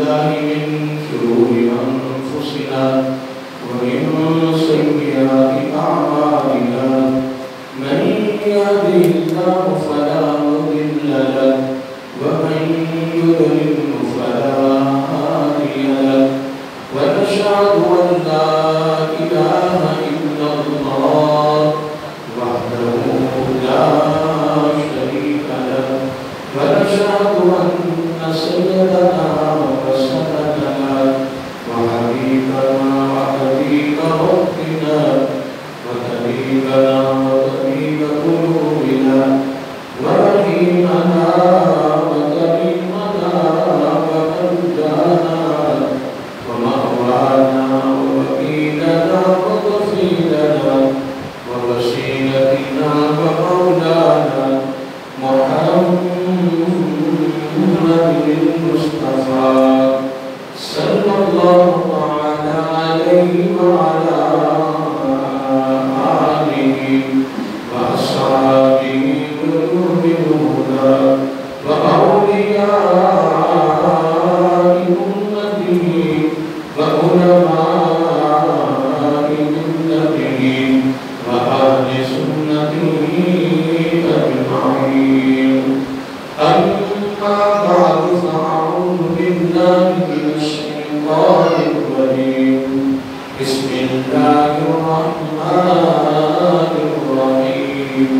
بالله من شرور أنفسنا ومن سيئات أعمالنا من يهده الله فلا مضل له ومن يضلل فلا هادي له ونشهد أن لا إله إلا الله وحده لا شريك له ونشهد أن سيدنا وسندنا وحبيبنا وحبيب ربنا وطبيبنا وطبيب قلوبنا ورحيمنا وكريمنا ومرجانا ومأوانا ووكيلنا وكفيلنا ووسيلتنا ومولانا محمد المصطفى صلى الله تعالى عليه وعلى آله وأصحابه قلوب الهدى وأولياء أمته وعلماء ملته وأهل سنته أجمعين. أما بعد فأعوذ بالله من الشيطان الرجيم. بسم الله الرحمن الرحيم.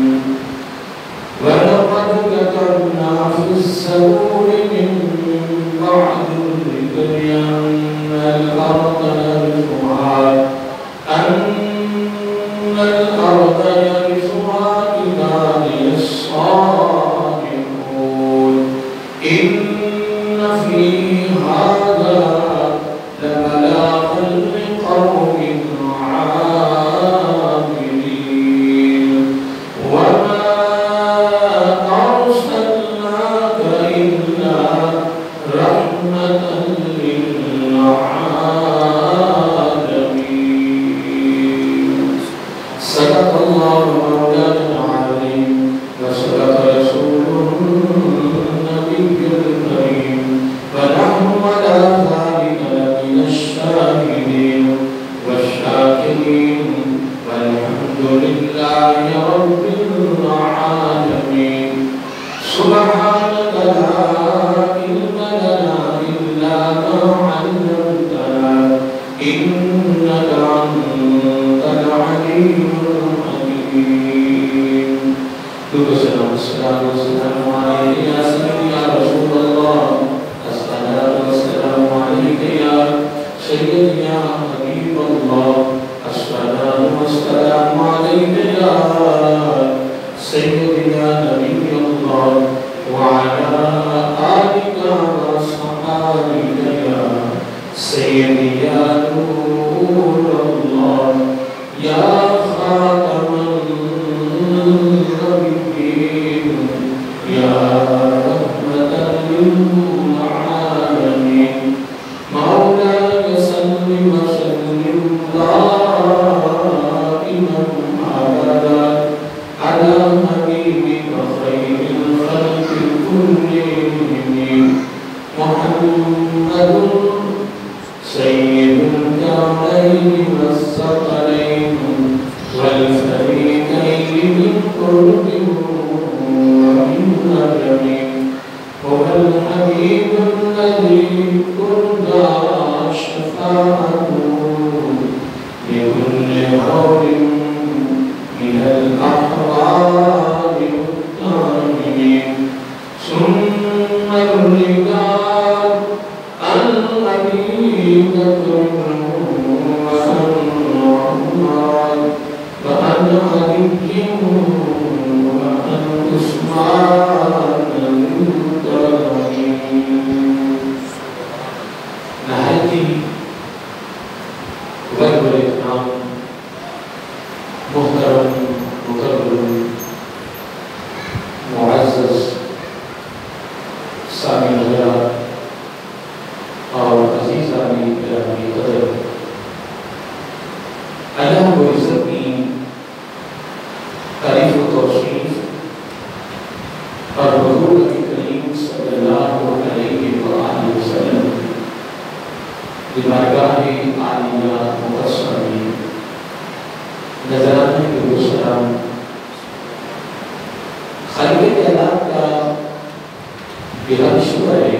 ولقد كتبنا في الزبور من بعد الذكر أن الأرض يرثها عبادي الصالحون. إن في هذا لبلاغا لقوم عابدين. وما أرسلناك إلا رحمة للعالمين. صدق الله مولانا العظيم وصدق رسوله النبي الكريم ونحن على ذلك لمن الشاهدين والشاكرين والحمد لله رب العالمين. سبحانك لا علم لنا إلا ما علمتنا إنك أنت العليم الحكيم. السلام عليك يا سيدي يا رسول الله. الصلاة والسلام عليك يا سيدي يا حبيب الله. الصلاة والسلام عليك يا سيدي يا نبي الله وعلى آلك وصحابك يا سيدي يا نور الله يا خاتم النبيين يا رحمة للعالمين. مولاي صل وسلم دائما أبدا على حبيبك خير الخلق كلهم محمد سيد الكونين والثقلين والفريقين من قرب ومن نجم. هو الحبيب الذي ترجى شفاعته لكل قول من الأحرار الطاهرين. ثم الرجال الذين وأن علي وأن عثمان نهايتي غير الإكرام محترم مكرم معزز سامع الحضرات اور عزیز آدمی گرامی قدر، اللہ رب العزت کی تعریف و توصیف بارگاہ عالیہ مقدسہ میں نذرانے درود و سلام خالق کائنات کا بےحد شکر ہے،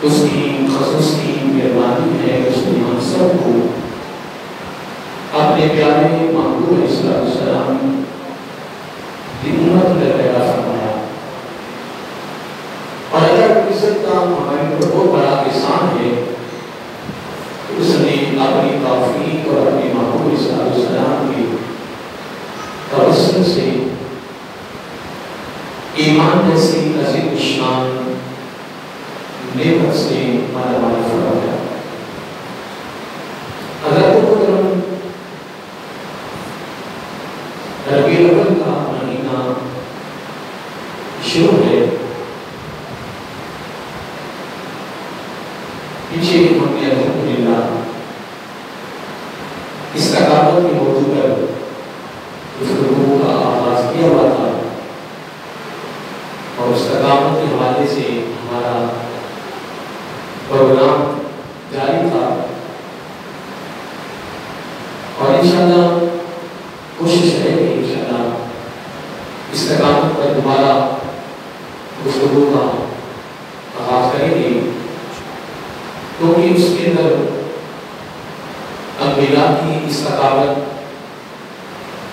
اس کی خصوصی مہربانی ہے، اس نے ہم سب کو اپنے پیارے محبوب علیہ السلام کی امت میں پیدا فرمایا۔ اور اگر عزت کا ہمارے پر بہت بڑا احسان ہے، اس نے اپنی توفیق اور اپنے محبوب علیہ السلام کی توسل سے ایمان جیسی عظیم الشان نعمت سے مالا مال فرمایا۔ حضرت محترم ربیع الاول کا مہینہ شروع ہے۔ پیچھے ہم نے الحمدللہ استقامت کے موضوع پر گفتگو کا آغاز کیا ہوا تھا، اور استقامت کے حوالے سے ہمارا پروگرام جاری تھا، اور انشاءاللہ کوشش ہے کہ انشاءاللہ استقامت پر دوبارہ گفتگو کا آغاز کریں گے، کیونکہ اس کے اندر انبیاء کی استقامت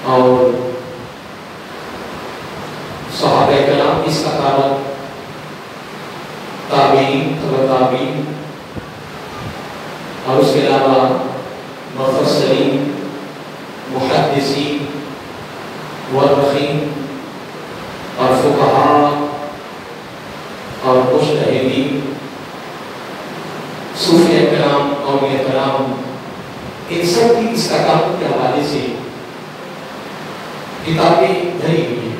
اور صحابہ کرام کی استقامت، تابعین، تبع تابعین، اور اس کے علاوہ مفسرین، محدثین، مورخین اور فقہاء اور مجتہدین، صوفیاء کرام، اولیاء کرام، ان سب کی استقامت کے حوالے سے کتابیں بھری ہوئی ہیں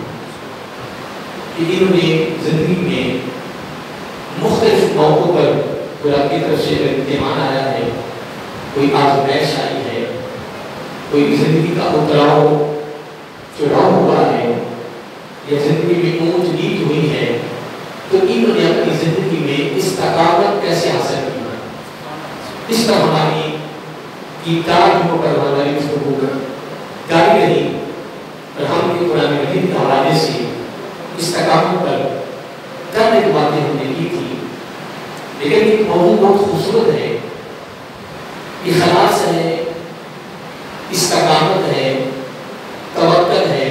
کہ انہوں نے زندگی میں مختلف موقعوں پر خدا کی طرف سے امتحان آیا ہے، کوئی آزمائش آئی ہے، کوئی زندگی کا اتراؤ چڑھاؤ ہوا ہے، یا زندگی میں اونچ نیچ ہوئی ہے، تو انہوں نے اپنی زندگی میں استقامت کیسے حاصل کی۔ اس طرح ہماری کتاب پر ہماری گفتگو جاری رہی، اور ہم نے قرآن مجید کے حوالے سے استقامت پر چند ایک باتیں ہم نے کی تھی، لیکن ایک موضوع بہت خوبصورت ہے، اخلاص ہے، استقامت ہے، توکل ہے،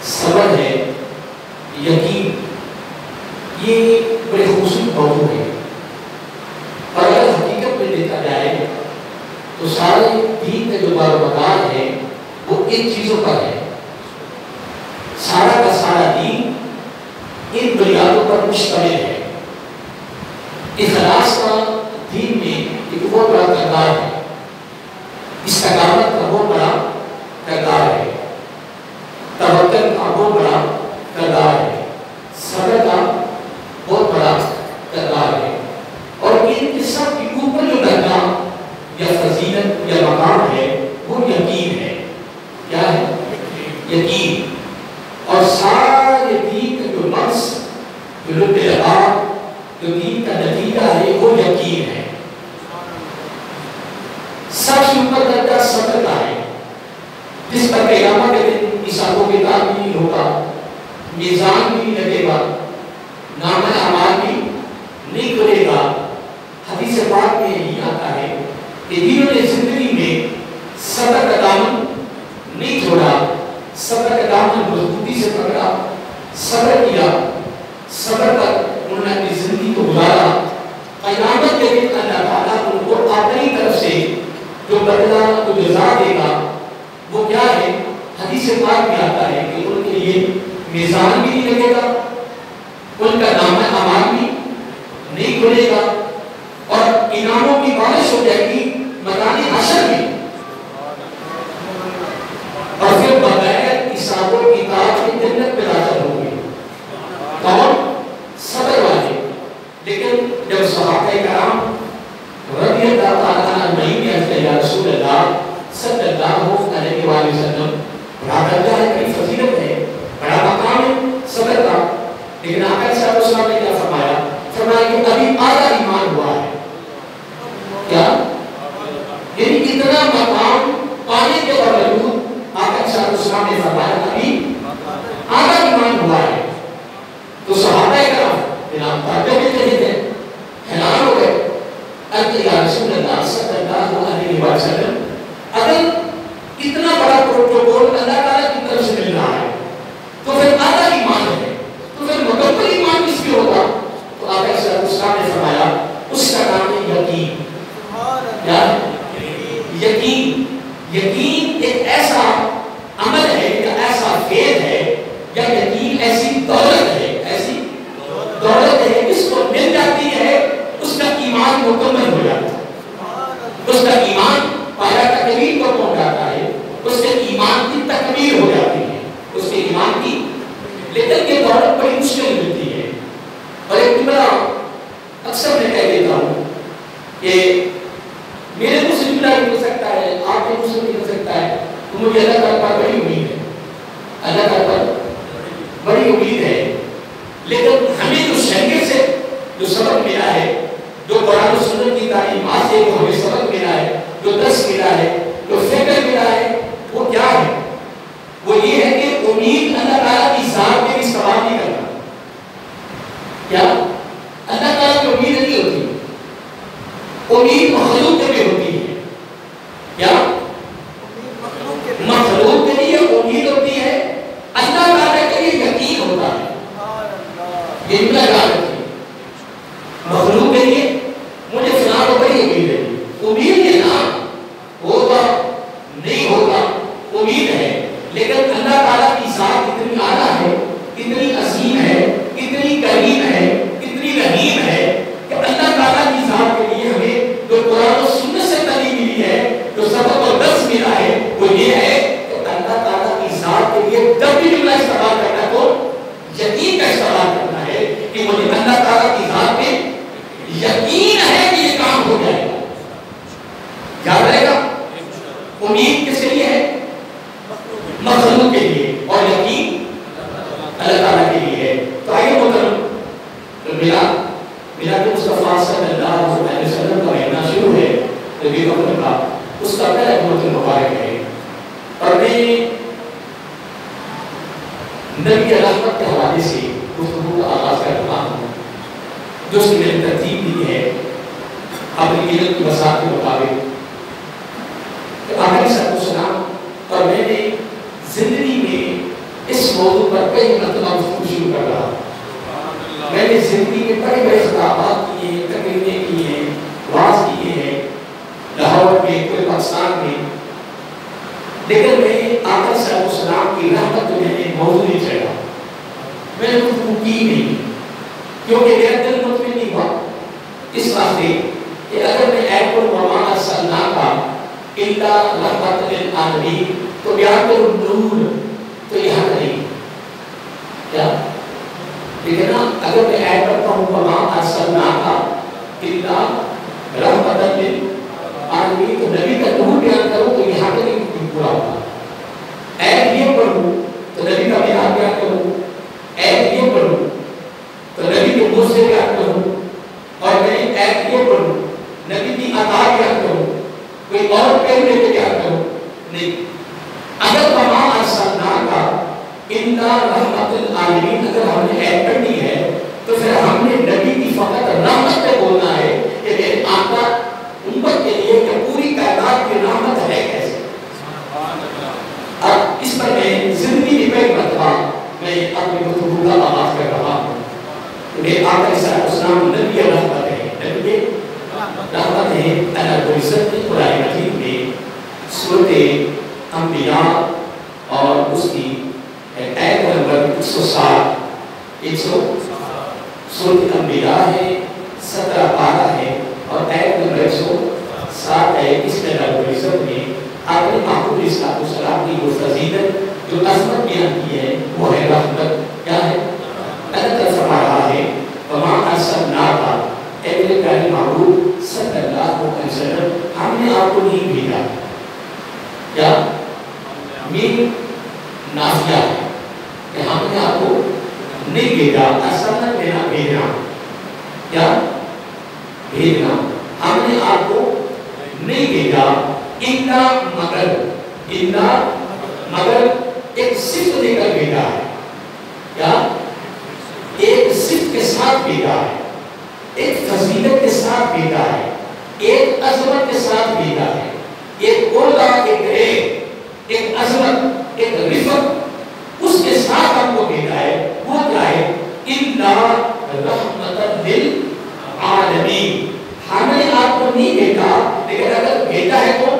صبر ہے، یقین، یہ بڑے خوبصورت موضوع ہے۔ اور اگر حقیقت میں دیکھا جائے تو سارے دین کا جو دارومدار ہے وہ ان چیزوں پر ہے، سارا کا سارا دین ان بنیادوں پر مشتمل ہے۔ اخلاص کا دین میں ایک بہت بڑا کردار ہے، استقامت کا بہت بڑا کردار ہے، توکل کا بہت بڑا کردار ہے، صبر کا بہت بڑا کردار ہے، اور ان کے سب کے اوپر جو درجہ یا فضیلت یا مقام ہے وہ یقین ہے۔ کیا ہے؟ یقین۔ اور سارے دین کا جو نقص، جو لب لباب، جو دین کا نتیجہ ہے وہ یقین ہے۔ سب سے اوپر درجہ صبر کا ہے، جس پر قیامت کے دن حساب و کتاب بھی نہیں ہوگا، میزان بھی نہیں لگے گا، نامہ اعمال بھی نہیں کھلے گا۔ حدیث پاک میں یہی آتا ہے کہ جنہوں نے زندگی میں صبر کا دامن نہیں چھوڑا، صبر کا دامن مضبوطی سے پکڑا، صبر کیا، صبر پر انہوں نے اپنی زندگی کو گزارا، قیامت کے دن اللہ تعالیٰ ان کو اپنی طرف سے جو بدلہ جو جزا دے گا وہ کیا ہے؟ حدیث پاک میں آتا ہے کہ ان کے لیے میزان بھی نہیں لگے گا، ان کا نامہ اعمال بھی نہیں کھلے گا، اور انعاموں کی بارش ہو جائے گی مکان حشر میں، اور پھر بغیر حساب و کتاب کی جنت میں داخل ہوں گے۔ کون؟ صبر والے۔ لیکن جب صحابہ کرام رضی اللہ تعالیٰ عنہم نے عرض کیا، یا رسول اللہ صلی اللہ علیہ وآلہ وسلم، بڑا درجہ ہے، بڑی فضیلت ہے، بڑا مقام ہے صبر کا، لیکن آقا صلی اللہ علیہ وسلم نے کیا فرمایا؟ فرمایا کہ ابھی آدھا ایمان ہوا ہے، والسلام نے فرمایا ابھی آدھا ایمان ہوا ہے. تو صحابہ کرام جناب تعجب میں چلے گئے, حیران ہو گئے. یا رسول اللہ صلی اللہ علیہ وسلم, اگر اتنا بڑا پروٹوکول اللہ تعالیٰ کی طرف سے مل رہا ہے تو پھر آدھا ایمان ہے, تو پھر مکمل ایمان کس کی ہوگا؟ تو آپ ایسا اسلام نے فرمایا اس کا نام ہے یقین. کیا ہے یقین؟ یقین ایک ایسا عمل ہے یا ایسا فعل ہے یا یقین ایسی دولت ہے, ایسی دولت ہے اس کو مل جاتی ہے اس کا ایمان مکمل ہو جاتا ہے, اس کا ایمان پایا تکمیل کو پہنچ جاتا ہے, اس کے ایمان کی تکمیل ہو جاتی ہے, اس کے ایمان کی. لیکن یہ دولت بڑی مشکل ملتی ہے. اور ایک جملہ اکثر میں کہہ دیتا ہوں کہ میرے منہ سے جملہ نہیں ہو سکتا ہے, آپ کے منہ سے نہیں ہو سکتا ہے, تو مجھے اللہ تعالیٰ پر بڑی امید ہے, اللہ تعالیٰ پر بڑی امید ہے. لیکن ہمیں جو شریعت سے جو سبق ملا ہے, جو قرآن و سنت کی تعلیمات سے جو ہمیں سبق ملا ہے, جو درس ملا ہے, جو فکر ملا ہے, وہ کیا ہے؟ وہ یہ ہے کہ امید اللہ تعالیٰ کی ذات میں بھی سوال نہیں کرنا. کیا اللہ تعالیٰ کی امید نہیں ہوتی, امید مخلوق کے بھی ہوتی ہے. کیا مخلوق کے لیے امید ہوتی ہے, اللہ تعالیٰ کے لیے یقین ہوتا ہے. یہ جملہ یاد رکھیے, مخلوق کے لیے مجھے فلاں کو بڑی امید ہے, امید ہے نا, ہوگا نہیں ہوگا امید ہے. لیکن اللہ تعالیٰ کی ذات اتنی اعلیٰ ہے, اتنی عظیم ہے, اتنی کریم ہے, اتنی رحیم ہے کہ اللہ تعالیٰ کی ذات کے لیے ہمیں جو قرآن و سنت سے تعلیم ملی ہے, جو سبق اور درس ملا ہے, وہ یہ ہے کہ اللہ تعالیٰ کی ذات کے لیے جب بھی جملہ استعمال کرنا تو یقین کا استعمال کرنا ہے کہ مجھے اللہ تعالیٰ کی ذات میں یقین ہے کہ یہ کام ہو جائے گا. یاد رہے گا, امید کس کے لیے ہے؟ مخلوق کے لیے, اور یقین اللہ تعالیٰ کے لیے ہے. تو آئیے محترم, میلاد مصطفیٰ صلی اللہ علیہ وسلم کا مہینہ شروع ہے ربیع الاول کا, اس کا پہلا جمعہ مبارک ہے. اور میں نبی رحمت کے حوالے سے گفتگو کا آغاز کر رہا ہوں, جو اس کی میں نے ترتیب دی ہے اپنی علم کی وسعت کے مطابق. آخری صلی اللہ علیہ وسلم, اور میں نے زندگی میں اس موضوع پر کئی مرتبہ گفتگو شروع کر رہا. میں نے زندگی میں بڑے بڑے خطابات کیے ہیں, تقریریں کی ہیں, واعظ کیے ہیں, لاہور میں, پورے پاکستان میں. لیکن میں آقا صلی اللہ علیہ وسلم کی رحمت میں نے موضوع نہیں چھیڑا, میں نے گفتگو کی نہیں, کیونکہ میرا دل مطمئن نہیں ہوا اس واسطے کہ اگر میں ایت القرآن ارسلناک الا رحمۃ للعالمین تو بیان کروں نور, تو یہاں نہیں. کیا لیکن اگر میں ایت پڑھتا ہوں وما ارسلناک الا رحمۃ للعالمین تو نبی کا نور بیان کروں تو یہاں کا نہیں پورا ہوگا. ایت یہ پڑھوں تو نبی کا بیان بیان کروں, ایت یہ پڑھوں تو نبی کے منہ سے بیان کروں, اور میں ایت یہ پڑھوں نبی کی عطا بیان کروں, کوئی اور پہلے کے بیان کروں نہیں. اگر وما ارسلناک الا رحمۃ للعالمین اگر ہم نے ایت پڑھنی ہے تو پھر ہم نے نبی کی فقط رحمت پہ بولنا ہے کہ میرے آقا امت کے لیے کہ پوری کائنات کی رحمت ہے کیسے. اب اس پر میں زندگی میں کئی مرتبہ میں اپنی گفتگو کا آغاز کر رہا ہوں. میرے آقا صلی اللہ علیہ وسلم نبی رحمت ہے, نبی رحمت ہے. اللہ کو عزت نے قرآن مجید میں سورۃ انبیاء اور اس کی آیت نمبر 160 سورۃ انبیاء ہے, 17 پارہ ہے, اور آیت نمبر 160 ہے. اس میں اللہ کو عزت نے اپنے محبوب علیہ السلام کی وہ فضیلت جو عظمت بیان کی ہے وہ ہے رحمت. کیا ہے؟ اللہ تعالیٰ فرما رہا ہے وما ارسلناک, اے میرے پیارے محبوب صلی اللہ علیہ وسلم, ہم نے آپ کو نہیں بھیجا. کیا مین نافیہ ہے کہ ہم نے آپ کو نہیں بھیجا, اصل میں بھیجنا. کیا بھیجنا, ہم نے آپ کو نہیں بھیجا الا مگر ایک صفت دے کر بھیجا ہے. کیا؟ ایک صفت کے ساتھ بھیجا ہے, ایک فضیلت کے ساتھ بھیجا ہے, ایک عظمت کے ساتھ بھیجا ہے, ایک عہدہ, ایک ریت, ایک عظمت, ایک رفعت اس کے ساتھ ہم کو بھیجا ہے. وہ کیا ہے؟ اِنَّا رَحْمَةً لِلْعَالَمِينَ. ہم نے آپ کو نہیں بھیجا, لیکن اگر بھیجا ہے تو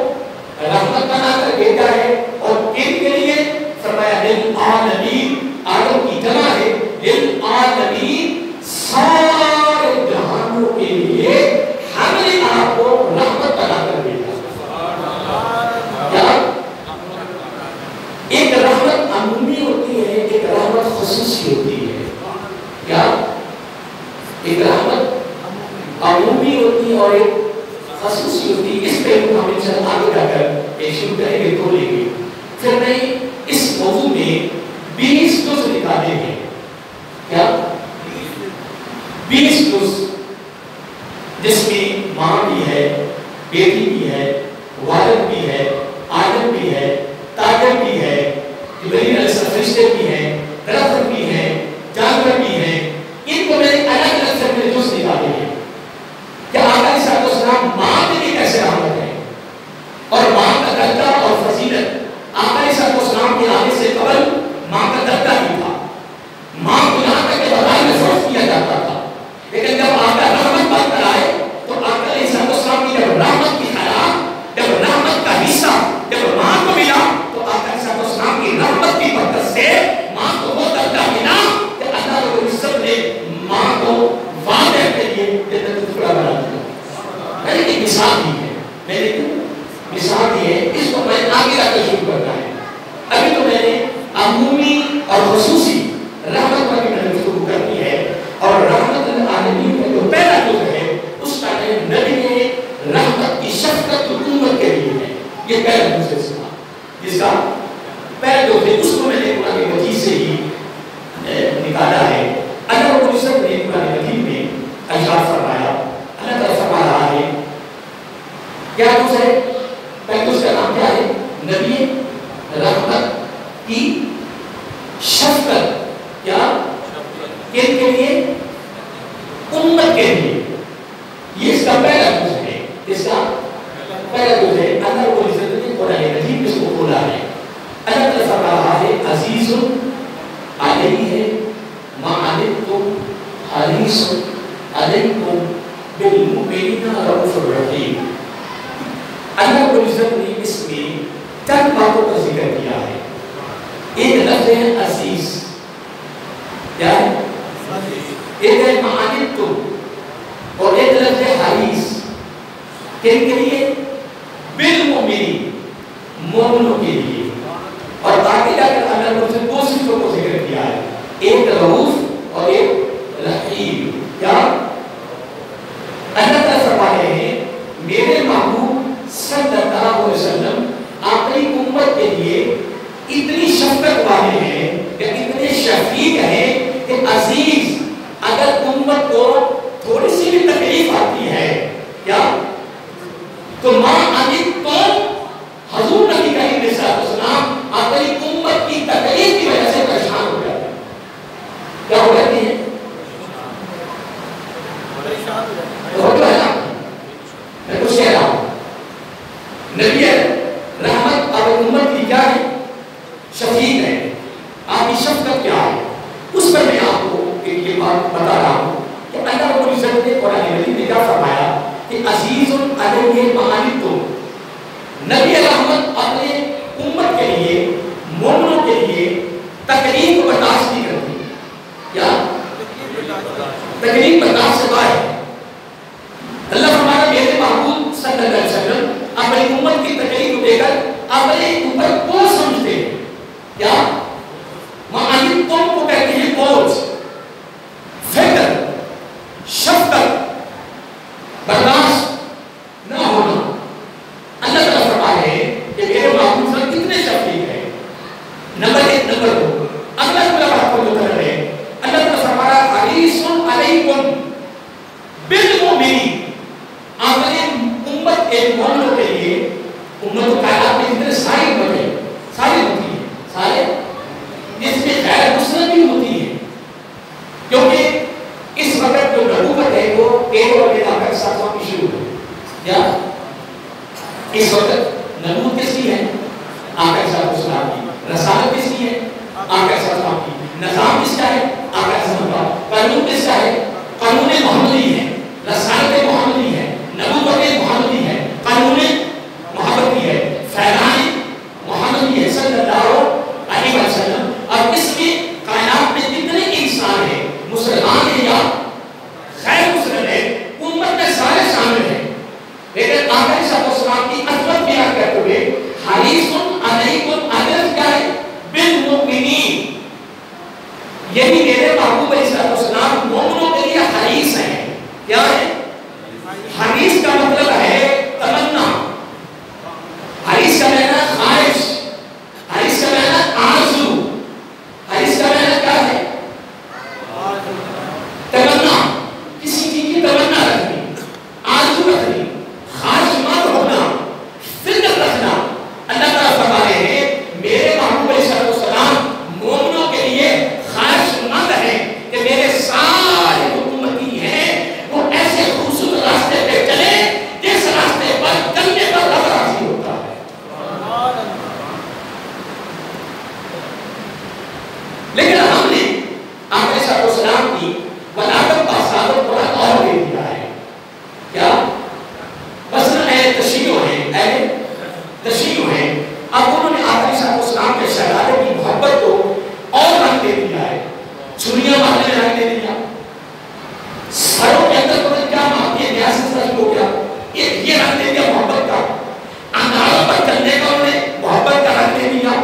رحمت بنا کر بھیجا ہے. اور کن کے لیے؟ فرمایا للعالمین. عالم کی جمع ہے للعالمین, سارے جہانوں کے لیے ہم نے آپ کو رحمت بنا کر بھیجا. کیا؟ ایک رحمت عمومی ہوتی ہے, ایک رحمت خصوصی ہوتی ہے. کیا؟ ایک رحمت عمومی ہوتی ہے اور ایک خصوصی ہوتی ہے. اس پہ ہم انشاءاللہ آگے جا کر شروع کریں گے, تو لیں گے. پھر میں اس موضوع میں 20 جز نکالے ہیں. کیا؟ 20 جز, جس میں ماں بھی ہے, بیٹی بھی ہے, والد بھی ہے, عالم بھی ہے, تاجر بھی ہے, جبرائیل علیہ السلام فرشتے بھی ہیں, درخت بھی ہیں, جانور بھی ہیں. ان کو میں نے الگ الگ سے میں جز نکالے ہیں. کہ آقا علیہ السلام ماں کے لیے کیسے رحمت ہے, اور ماں کا درجہ اور فضیلت. آقا علیہ السلام کے آنے سے قبل ماں کا درجہ بھی تھا. ماں کو یہاں تک کہ بدائی میں فرض کیا جاتا تھا, لیکن جب آقا رحمت بن کر آئے تو آقا علیہ السلام کی جب رحمت کی حیات, جب رحمت کا حصہ جب ماں کو ملا, تو آقا علیہ السلام کی رحمت کی برکت سے ماں کو وہ درجہ ملا کہ اللہ رب العزت نے ماں کو والدہ کے لیے جنت کا ٹکڑا بنا دیا. میں نے ایک مثال دی ہے, میں نے مثال دی ہے, اس کو میں آگے جا کر شروع کرنا ہے. ابھی تو میں نے عمومی اور خصوصی رحمت پر بھی میں نے گفتگو کرنی ہے. اور رحمت للعالمین کا جو پہلا جز ہے اس کا نام نبی نے رحمت کی شفقت امت کے لیے ہے. یہ پہلا جز ہے جس کا پہلا جز ہے, اس کو میں نے قرآن مجید سے ہی نکالا ہے. اللہ رب العزت نے قرآن مجید میں ارشاد فرمایا, اللہ تعالیٰ فرما رہا ہے, کیا جز ہے؟ پہلے اس کا نام کیا ہے؟ نبی رحمت کی شفقت. کیا؟ کن کے لیے؟ امت کے لیے. یہ اس کا پہلا جز ہے. اس کا پہلا جز ہے. اللہ رب العزت نے قرآن مجید میں اس کو کھولا ہے. اللہ تعالیٰ فرما رہا ہے, عزیز علیہ ما عنتم حریص علیکم بالمؤمنین رؤوف رحیم. اللہ رب العزت نے اس میں چند باتوں کا ذکر کیا ہے. ایک لفظ ہے عزیز. کیا ہے؟ ایک ہے ما عنتم, اور ایک لفظ ہے حریص. کن کے لیے؟ بالمؤمنین, مومنوں کے لیے. اور آگے جا کر اللہ رب العزت 2 صفتوں کو ذکر کیا ہے, ایک رؤوف اور ایک رحیم. کیا؟ اللہ تعالیٰ فرما رہے ہیں, میرے محبوب صلی اللہ علیہ وسلم اپنی امت کے لیے اتنی شفقت والے ہیں, کہ اتنے شفیق ہیں کہ عزیز, اگر امت کو تھوڑی سی بھی تکلیف آتی ہے, کیا تو ماں عنتم, حضور نبی کریم علیہ السلام اپنی امت کی تکلیف کی وجہ سے پریشان ہو جاتے ہیں. کیا ہو جاتے ہیں؟ میں کچھ کہہ رہا ہوں. نبی رحمت اور امت کی کیا ہے؟ شفیق ہے. آپ کی شفقت کیا ہے, اس پر میں آپ کو یہ بات بتا رہا ہوں کہ اللہ رب العزت نے قرآن مجید میں کیا فرمایا کہ عزیز علیہ ما عنتم. نبی رحمت اپنے امت کے لیے, مومنوں کے لیے تکلیف کو برداشت نہیں کرتی. کیا تکلیف برداشت سے باہر ہے. اللہ فرمایا میرے محبوب صلی اللہ علیہ وسلم اپنی امت کی تکلیف کو دے کر اپنے اوپر بوجھ سمجھتے ہیں. کیا ما عنتم کو کہتے ہیں بوجھ, فکر, شفقت, برداشت نہ ہونا. اللہ تعالیٰ فرما رہے ہیں کہ میرے محبوب صلی کتنے شفیق ہیں. نمبر 1. نمبر 2, اللہ تعالیٰ بات کو کر رہے ہیں. اللہ تعالیٰ فرما رہا ہے حریص علیکم بالمؤمنین. اپنے امت کے مومنوں کے لیے, امت و کائنات میں جتنے ساری امتیں, ساری ہوتی ہیں, سارے ایک اور بتا کر ساتھ واقعی شروع ہے کیا اس وقت نبوت کس کی ہے؟ آقا صلی اللہ علیہ وسلم کی. رسالت کس کی ہے؟ آقا صلی اللہ علیہ وسلم کی. نظام کس کا ہے؟ آقا صلی اللہ علیہ وسلم کا. قانون کس کا ہے؟ قانون محمدی ہے. رسالت محمدی ہے. نبوت محمدی ہے. قانون محمدی ہے. فیضان محمدی ہے صلی اللہ علیہ وسلم. اور اس میں کائنات میں جتنے انسان ہیں مسلمان ہیں یا غیر مسلم ہیں امت میں سارے شامل ہیں. لیکن آقا صلی اللہ علیہ وسلم کی عظمت بیان کرتے ہوئے حریص علیکم عدد کیا ہے؟ بالمؤمنین. یہی میرے محبوب علیہ السلام مومنوں کے لیے حریص ہیں. کیا ہے؟ حریص کا مطلب ہے تمنا. حریص کا معنی خواہش. حریص کا معنی آرزو. حریص کا معنی کیا ہے؟ تمنا. کسی چیز کی تمنا رکھنی, آرزو رکھنی, خواہش مند ہونا, فکر رکھنا. اللہ تعالیٰ فرما رہے ہیں میرے محبوب علیہ السلام مومنوں کے لیے خواہش مند ہے کہ میرے سارے جو امتی ہیں وہ ایسے خوبصورت راستے پہ چلے جس راستے پر چلنے پر رب راضی ہوتا ہے. لیکن ہم نے آقا صلی اللہ علیہ وسلم کی ولادت کا ثابت قرآن اور دے دیا ہے. کیا؟ مثلا اہل تشیع ہیں, اہل تشیع ہیں. اب انہوں نے آقا صلی اللہ علیہ وسلم کے شہادت کی محبت کو اور رنگ دے دیا ہے. چھریاں مارنے میں رنگ دے دیا. سروں کے اندر پتہ کیا مارتی ہے نیا سلسلہ ہو گیا. یہ رنگ دے دیا محبت کا. اناروں پر چلنے کا انہوں نے محبت کا رنگ دے دیا.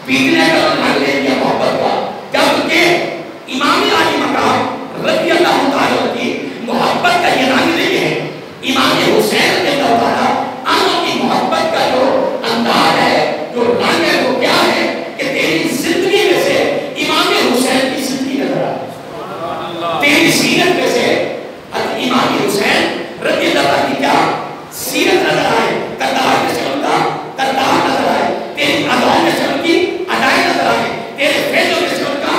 پیٹنے کا رنگ دے دیا محبت کا. جبکہ امام علی مقام رضی اللہ تعالیٰ کی محبت کا یہ رنگ نہیں ہے. امام حسین رضی اللہ تعالیٰ عنہ کی محبت کا جو انداز ہے, جو رنگ ہے, وہ کیا ہے کہ تیری زندگی میں سے امام حسین کی زندگی نظر آئے. تیری سیرت میں سے امام حسین رضی اللہ تعالیٰ کی کیا سیرت نظر آئے. کردار میں سے ان کا کردار نظر آئے. تیری اداؤں میں سے ان کی ادائیں نظر آئے. تیرے فعلوں میں سے ان کا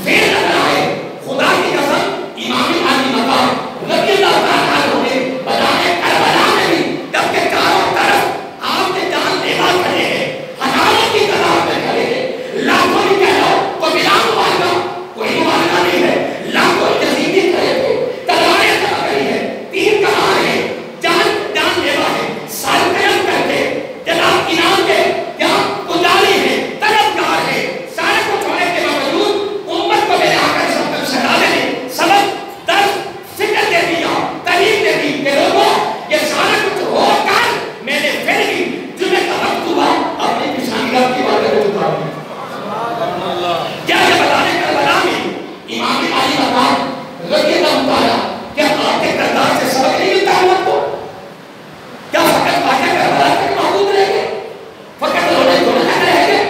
فعل نظر آئے. خدا کی قسم امام علی مقام رضی اللہ تعالیٰ عنہ نے بجائے کربلا میں بھی جب کہ چاروں طرف آپ کے جان لیوا کھڑے ہیں, ہزاروں کی تعداد میں کھڑے ہیں, لاکھوں بھی کہہ لو کوئی بلال مبارکہ کوئی مبارکہ نہیں ہے, لاکھوں یزیدی کھڑے تھے, تلواریں چلا رہی ہے, تیر کمان ہے, جان لیوا ہے, سر قلم کر کے جناب انعام کے یا پجاری ہے, طلبگار ہے, سارے کو چھوڑنے کے باوجود امت کو میرے آقا صلی اللہ علیہ وسلم شہادت نے سبق درس فکر دے دیا, تعلیم دے دی کہ لوگوں یہ سارا کچھ ہو کر میں نے پھر بھی جمعہ کا وقت ہوا اپنی پیشانیوں کی باتیں کو چکا دی. کیا یہ بتانے کربلا میں امام علی مقام رضی اللہ تعالیٰ کیا آپ کے کردار سے سبق نہیں ملتا امت کو؟ کیا فقط واقعہ کربلا تک محدود رہ گئے؟ فقط رونے دھونے رہ گئے؟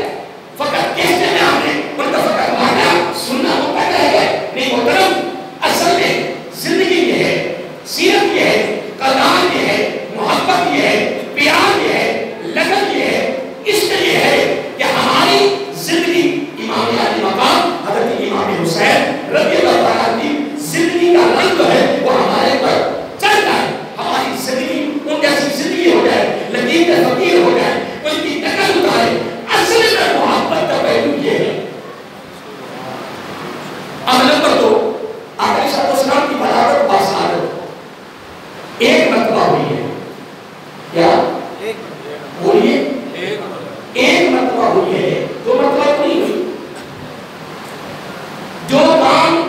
فقط کیسے میں آپ نے ان کا فقط واقعہ سننا ہوتا رہ گئے؟ نہیں محترم, اصل میں زندگی یہ ہے, سیرت یہ ہے, کردار یہ ہے, محبت یہ ہے, پیار یہ ہے, لگن یہ ہے, عشق یہ ہے کہ ہماری زندگی امام علی مقام حضرت امام حسین رضی اللہ تعالیٰ کی زندگی کا رنگ جو ہے وہ ہمارے پر چل جائے. ہماری زندگی ان جیسی زندگی ہو جائے, لطیف فقیر ہو جائے, ان کی نقل اتارے. اصل میں محبت کا پہلو یہ ہے. اب نمبر 2, آقا صلی اللہ علیہ وسلم کی ولادت باسعادت ایک مرتبہ ہوئی ہے. کیا بولیے؟ ایک مرتبہ ہوئی ہے, 2 مرتبہ نہیں ہوئی. جو کام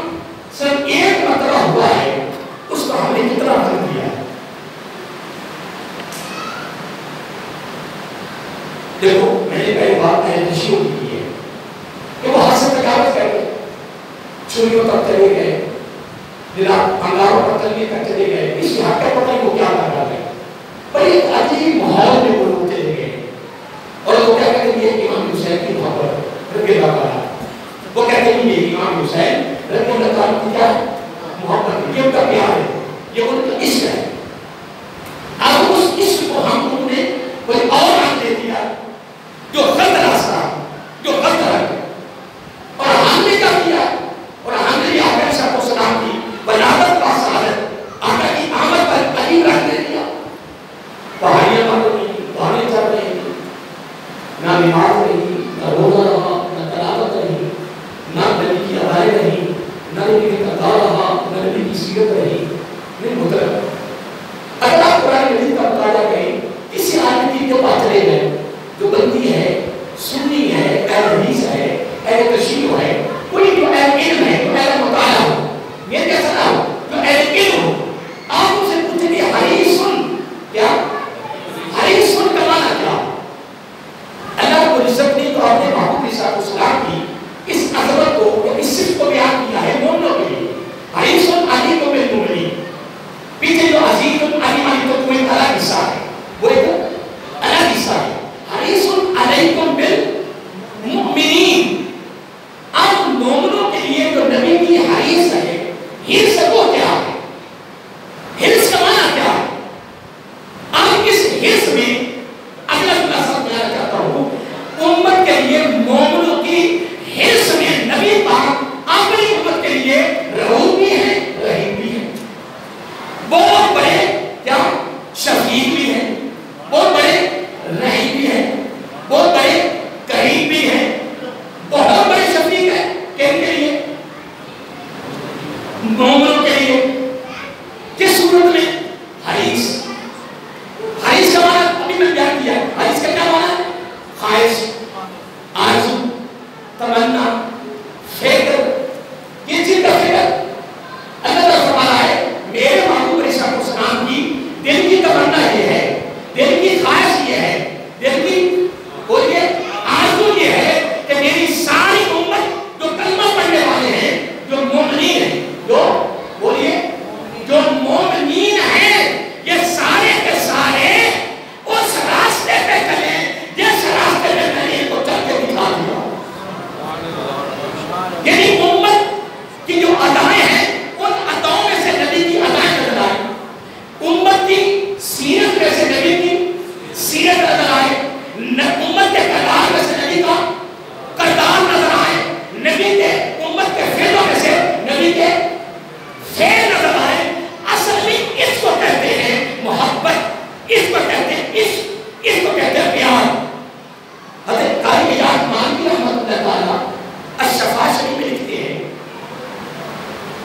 صرف ایک مرتبہ ہوا ہے اس کو ہم نے کتنا کر دیا ہے. دیکھو میں نے پہلی بات تشریح کی ہے کہ وہ حد سے تجاوز کر گئے, چھریوں تک چلے گئے, انگاروں پر چلے گئے. اس کی حد تک پتہ نہیں وہ کیا کر رہا ہے. پر ایک عجیب ماحول میں وہ لوگ چلے گئے اور وہ کیا کہتے ہیں یہ امام حسین کی محبت رضی اللہ تعالیٰ. وہ کہتے ہیں یہ امام حسین رضی اللہ تعالیٰ کی کیا محبت, یہ ان کا پیار ہے, یہ ان کا عشق ہے. اب اس عشق کو ہم نے کوئی اور رنگ دے دیا جو غلط راستہ, جو غلط رنگ, اور ہم نے کیا کیا, اور ہم نے آ کر تو کوئی الگ حصہ ہے، وہ ایک الگ حصہ ہے. حریص علیکم بالمؤمنین. اب مومنوں کے لیے جو نبی کی حریص ہے، حرص وہ کیا ہے؟ حرص کا معنی کیا ہے؟ اب اس حرص میں اگلا خلاصہ بیان کرتا ہوں. امت کے لیے مومنوں کی حرص میں نبی پاک اپنی امت کے لیے رؤوف بھی ہے، رحیم بھی ہے. بہت بڑے کیا شفیق بھی ہیں، بہت بڑے رحیم بھی ہیں، بہت بڑے کریم بھی ہیں. بہت بڑے شفیق ہے کن کے لیے؟ مومنوں کے لیے. کس صورت میں؟ حریص. حریص کا معنی ابھی میں بیان کیا ہے. حریص کا کیا معنی ہے؟ خواہش، آرزو، تمنا، فکر. یہ چیز کا فکر اللہ تعالیٰ فرماتا ہے میرے محبوب علیہ السلام کی دل کی تمنا یہ ہے، دل کی خواہش یہ ہے، دل کی اور یہ آرزو یہ ہے کہ میری ساری امت جو کلمہ پڑھنے والے ہیں، جو مومنین ہیں، جو بولیے جو مومنین ہیں، یہ سارے کے سارے اس راستے پہ چلیں جس راستے پہ میں نے ان کو چل کے دکھا دیا. یعنی امت کی جو ادائیں ہیں ان اداؤں میں سے نبی کی ادائیں نظر آئیں. امت کی سیرت میں سے نبی کی سیرت نظر آئے. امت کے کردار میں سے نبی کا کردار نظر آئے. نبی کے امت کے فعلوں میں سے نبی کے فعل نظر آئے. اصل میں اس کو کہتے ہیں محبت، اس کو کہتے ہیں عشق، اس کو کہتے ہیں پیار. حضرت قاری ایاز مانوی رحمۃ اللہ تعالیٰ الشفا شریف میں لکھتے ہیں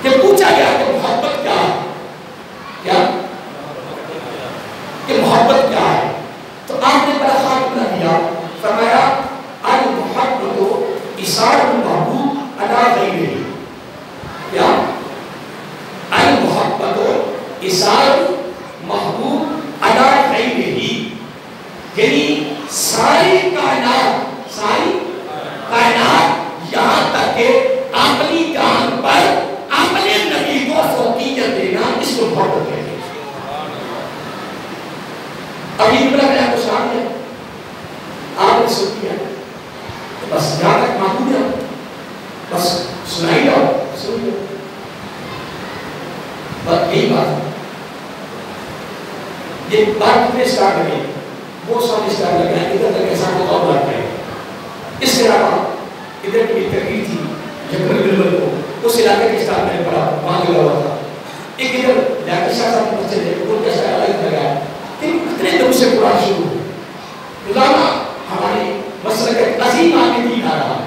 کہ پوچھا گیا کہ محبت کیا ہے؟ کیا کہ محبت کیا ہے؟ تو آپ نے بڑا خاتمہ دیا، فرمایا المحبت اثار المحبوب ادا غیرہ. کیا المحبت اثار محبوب ادا غیرہ. یعنی ساری کائنات یہاں تک کہ اپنی جان پر اپنے نبی کو فوقیت دینا، اس کو محبت کہتے ہیں. ابھی جملہ میں آپ کو سنا دیا، آپ نے سن لیا، بس یہاں تک معقول ہے، بس سنائی جاؤ، سن لو، بس یہی بات ہے. یہ بات کتنے اسٹارٹ لگے، وہ سب اسٹارٹ لگ رہے ہیں، ادھر تک ایسا کو اور لگ رہے ہیں. اس کے علاوہ ادھر کی تقریر تھی جبل بلبل کو، اس علاقے کے اسٹار میں نے پڑھا، وہاں لگا ہوا تھا. ایک ادھر لیاقت شاہ صاحب کے مسجد ہے، ان کا شاید الگ لگا ہے. کتنے دن سے قرآن شروع ہو، روزانہ ہماری مسلک عظیم آدمی دین آ رہا ہے.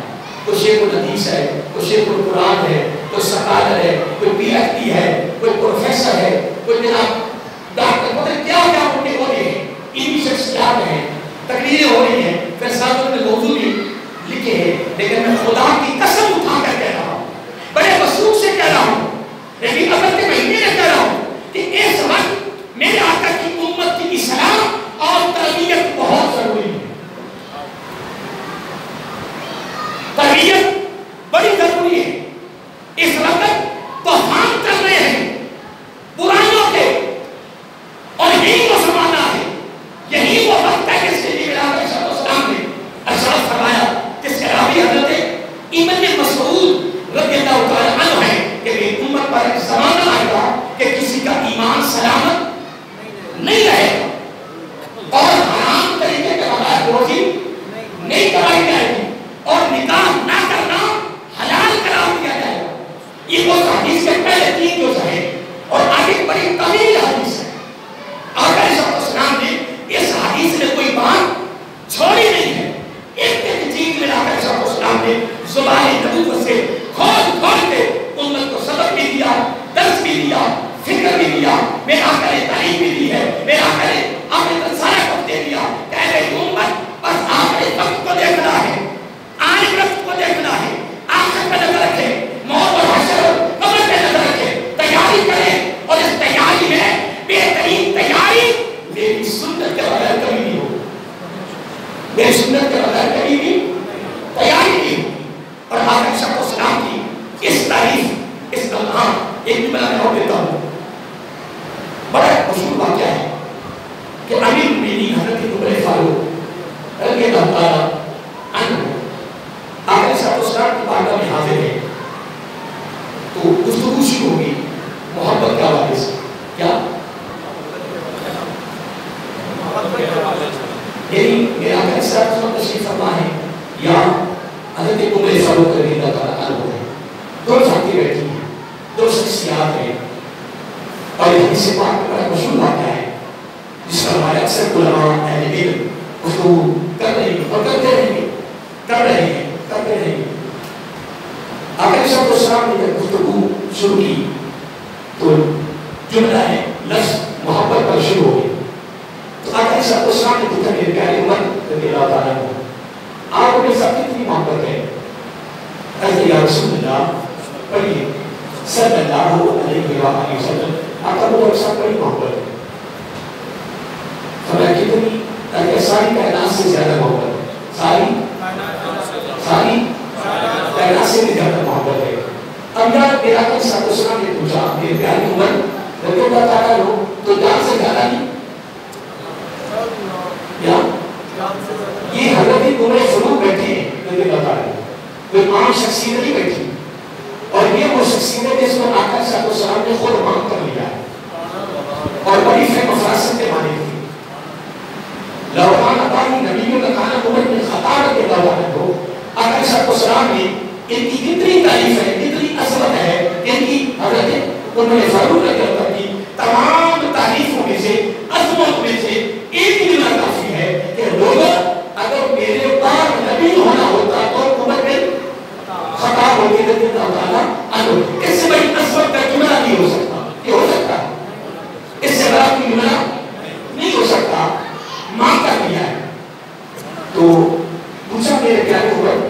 کوئی شیخ الحدیث ہے، کوئی شیخ القرآن ہے، کوئی سکالر ہے، کوئی پی ایچ ڈی ہے، کوئی پروفیسر ہے، کوئی جناب ڈاکٹر، مطلب کیا کیا ان کے ہو رہے ہیں، علمی شخصیات ہیں، تقریریں ہو رہی ہیں، پھر ساتھ میں موضوع بھی لکھے ہیں. لیکن میں خدا کی قسم اٹھا کر کہہ رہا ہوں، بڑے وثوق سے کہہ رہا ہوں، لیکن اصل کے مہینے میں کہہ رہا ہوں کہ اس وقت میرے آقا کی امت کی اصلاح اور تربیت بہت ضروری ہے. تربیت بڑی ضروری ہے. اس وقت تو ہم کر رہے ہیں پرانوں کے، اور یہی وہ زمانہ ہے، یہی وہ وقت ہے جس کے لیے اسلام نے ارشاد فرمایا، جس کے راوی حضرت ابن مسعود رضی اللہ تعالیٰ عنہ ہے کہ میری امت پر ایک زمانہ آئے گا کہ کسی کا ایمان سلامت نہیں رہے گا، اور حرام طریقے کے بغیر روزی نہیں کمائی جائے گی، اور نکاح نہ کرنا حلال قرار دیا جائے گا. یہ وہ حدیث کے پہلے 3 جز ہیں، اور آگے بڑی طویل حدیث ہے. آقا علیہ السلام نے اس حدیث میں کوئی بات چھوڑی نہیں ہے. ایک چیز میں آقا علیہ السلام نے زبان نبوت سے کھول کھول کے امت کو سبق بھی دیا، درس بھی دیا، فکر بھی دیا. میرے آقا نے تعلیم بھی دی ہے، میرے آقا نے اپنے سارا وقت دے دیا. کہہ رہے امت بس آپ نے وقت کو دیکھنا ہے، آنے وقت کو دیکھنا ہے، آخر پہ نظر رکھے، موت اور حشر اور قبر پہ نظر رکھے، تیاری کریں. اور اس تیاری میں بہترین تیاری میری سنت کے بغیر کبھی نہیں ہو، میری سنت کے بغیر کبھی بھی تیاری نہیں ہو. اور آقا علیہ السلام کی اس تعریف، اس نام ایک بھی میں اور دیتا ہوں، بڑا خوشی المؤمنین حضرت عمر فاروق رضی اللہ تعالیٰ عنہ آقا صلی اللہ علیہ وسلم کی بارگاہ میں حاضر ہے تو گفتگو شروع ہوگی محبت کے حوالے سے. کیا یعنی میرے آقا صلی اللہ علیہ وسلم تشریف فرما ہے یا حضرت عمر فاروق رضی اللہ تعالیٰ عنہ ہے. دو ذاتیں بیٹھی ہیں, دو شخصیات ہیں, اور یہ حدیث پاک میں بڑا مشہور واقعہ ہے جس پر ہمارے اکثر علماء اہل علم گفتگو کر رہے ہیں اور کرتے رہیں گے, کرتے رہیں گے. آقا صلی اللہ علیہ وسلم نے جب گفتگو شروع کی تو جملہ ہے لفظ محبت پر شروع ہو گئی. تو آقا صلی اللہ علیہ وسلم نے پوچھا میرے پیارے عمر رضی اللہ تعالیٰ عنہ آپ میرے ساتھ کتنی محبت ہے؟ عرض یا رسول اللہ پڑھیے صلی اللہ علیہ وآلہ وسلم آقا مجھے آپ ساتھ بڑی محبت ہے. فرمایا کتنی؟ کہ ساری کائنات سے زیادہ محبت ہے. ساری کائنات سے بھی زیادہ محبت ہے. اب یار میرا آقا صلی اللہ علیہ وسلم نے پوچھا میرے پیارے عمر رضی اللہ تعالیٰ عنہ تو جان سے زیادہ نہیں یا یہ حضرت عمر فاروق بیٹھے ہیں رضی اللہ تعالیٰ عنہ, کوئی عام شخصیت نہیں بیٹھی, اور یہ وہ شخصیت جس میں آقا صلی اللہ علیہ وسلم نے خود مانگ کر لیا ہے اور بڑی فہم و فراست کے معنی تھی. لو کان ابانی نبیوں کا کھانا عمر بن خطاب رضی اللہ عنہ کو آقا صلی اللہ علیہ وسلم نے ان کی کتنی تعریف ہے, کتنی عظمت ہے, ان کی حضرت عمر فاروق رضی اللہ عنہ کی تمام تعریفوں میں سے عظمت میں سے ایک ہی بات کافی ہے کہ لوگوں اگر میرے پاس نبی ہونا ہوتا تو عمر بن خطاب ہوگی رضی اللہ تعالیٰ عنہ. اس سے بڑی عظمت کا جملہ نہیں ہو سکتا. یہ ہو سکتا اس سے بڑا کوئی جملہ نہیں ہو سکتا. مانگ کر لیا ہے تو پوچھا میرے پیارے عمر